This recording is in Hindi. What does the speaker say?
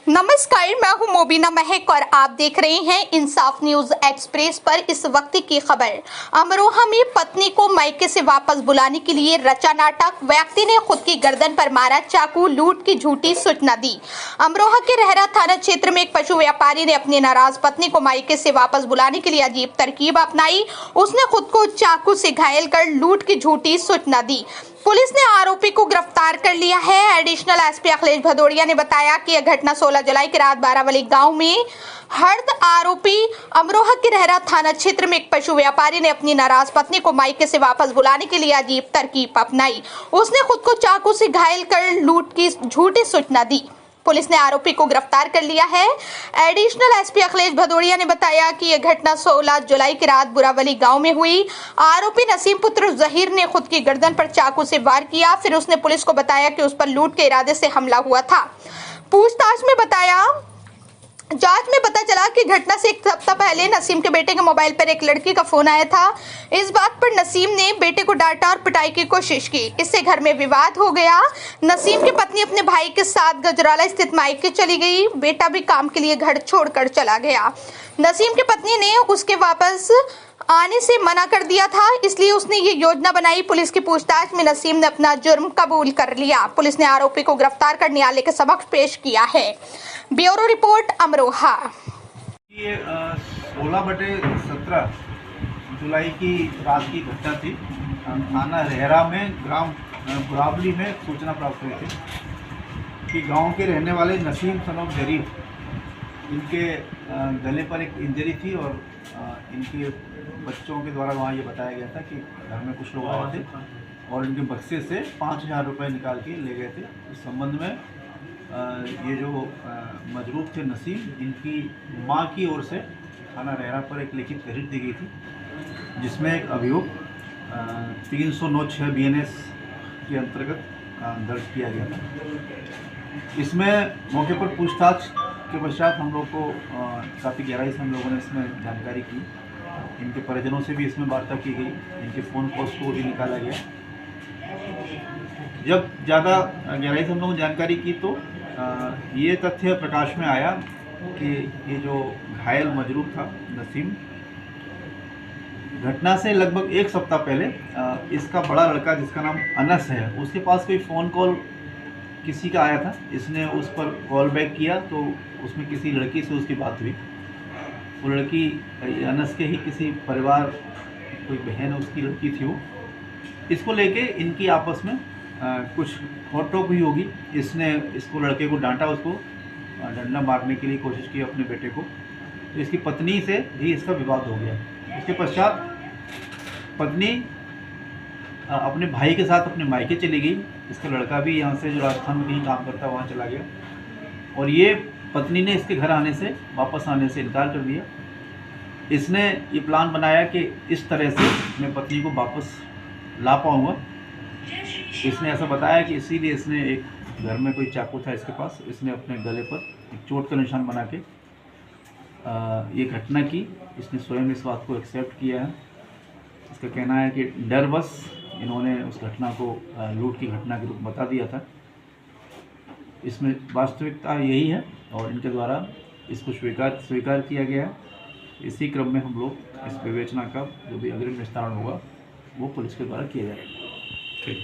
नमस्कार, मैं हूं मोबिना महक और आप देख रहे हैं इंसाफ न्यूज एक्सप्रेस पर इस वक्त की खबर। अमरोहा में पत्नी को मायके से वापस बुलाने के लिए रचा नाटक, व्यक्ति ने खुद की गर्दन पर मारा चाकू, लूट की झूठी सूचना दी। अमरोहा के रहरा थाना क्षेत्र में एक पशु व्यापारी ने अपनी नाराज पत्नी को मायके से वापस बुलाने के लिए अजीब तरकीब अपनाई। उसने खुद को चाकू से घायल कर लूट की झूठी सूचना दी। पुलिस ने आरोपी को गिरफ्तार कर लिया है। एडिशनल एसपी अखिलेश भदौड़िया ने बताया कि यह घटना 16 जुलाई की रात बारावली गांव में हर्द आरोपी अमरोहा के रहरा थाना क्षेत्र में एक पशु व्यापारी ने अपनी नाराज पत्नी को मायके से वापस बुलाने के लिए अजीब तरकीब अपनाई। उसने खुद को चाकू से घायल कर लूट की झूठी सूचना दी। पुलिस ने आरोपी को गिरफ्तार कर लिया है। एडिशनल एसपी अखिलेश भदौड़िया ने बताया कि यह घटना 16 जुलाई की रात बुरावली गांव में हुई। आरोपी नसीम पुत्र जहीर ने खुद की गर्दन पर चाकू से वार किया। फिर उसने पुलिस को बताया कि उस पर लूट के इरादे से हमला हुआ था। जांच में पता चला कि घटना से एक हफ्ता पहले नसीम के बेटे के मोबाइल पर एक लड़की का फोन आया था। इस बात पर नसीम ने बेटे को डांटा और पिटाई की कोशिश की। इससे घर में विवाद हो गया। नसीम की पत्नी अपने भाई के साथ गजराला स्थित मायके चली गई। बेटा भी काम के लिए घर छोड़कर चला गया। नसीम की पत्नी ने उसके वापस आने से मना कर दिया था, इसलिए उसने ये योजना बनाई। पुलिस की पूछताछ में नसीम ने अपना जुर्म कबूल कर लिया। पुलिस ने आरोपी को गिरफ्तार कर न्यायालय के समक्ष पेश किया है। Bureau report, Amroha. ये 16/17 जुलाई की रात की घटना थी। थाना रहरा में ग्राम बुरावली में सूचना प्राप्त हुई थी कि गांव के रहने वाले नसीम सनोफ जरीफ, इनके गले पर एक इंजरी थी और इनके बच्चों के द्वारा वहाँ ये बताया गया था कि घर में कुछ लोग आए थे और इनके बक्से से 5,000 रुपये निकाल के ले गए थे। इस संबंध में ये जो मजरूफ थे नसीम, इनकी मां की ओर से थाना रहरा पर एक लिखित तहरीर दी गई थी, जिसमें एक अभियोग 309(6) BNS के अंतर्गत दर्ज किया गया था। इसमें मौके पर पूछताछ के पश्चात हम लोग को काफ़ी गहराई से हम लोगों ने इसमें जानकारी की। इनके परिजनों से भी इसमें वार्ता की गई, इनके फ़ोन कॉल्स को भी निकाला गया। जब ज़्यादा गहराई से हम लोगों ने जानकारी की तो ये तथ्य प्रकाश में आया कि ये जो घायल मजरूफ था नसीम, घटना से लगभग एक सप्ताह पहले इसका बड़ा लड़का जिसका नाम अनस है, उसके पास कोई फ़ोन कॉल किसी का आया था। इसने उस पर कॉल बैक किया तो उसमें किसी लड़की से उसकी बात हुई। वो लड़की अनस के ही किसी परिवार, कोई बहन उसकी लड़की थी। वो इसको लेके इनकी आपस में कुछ खौट-टोक हुई होगी। इसने इसको लड़के को डांटा, उसको डंडा मारने के लिए कोशिश की अपने बेटे को। तो इसकी पत्नी से भी इसका विवाद हो गया। उसके पश्चात पत्नी अपने भाई के साथ अपने मायके चली गई। इसका लड़का भी यहाँ से, जो राजस्थान में कहीं काम करता है, वहाँ चला गया और ये पत्नी ने इसके घर आने से, वापस आने से इनकार कर दिया। इसने ये प्लान बनाया कि इस तरह से मैं पत्नी को वापस ला पाऊँगा। इसने ऐसा बताया कि इसीलिए इसने एक घर में कोई चाकू था इसके पास, इसने अपने गले पर एक चोट का निशान बना के ये घटना की। इसने स्वयं इस बात को एक्सेप्ट किया है। इसका कहना है कि डरवश इन्होंने उस घटना को लूट की घटना के रूप में बता दिया था। इसमें वास्तविकता यही है और इनके द्वारा इसको स्वीकार किया गया है। इसी क्रम में हम लोग इस विवेचना का जो भी अग्रिम निस्तारण होगा वो पुलिस के द्वारा किया जाएगा। ठीक।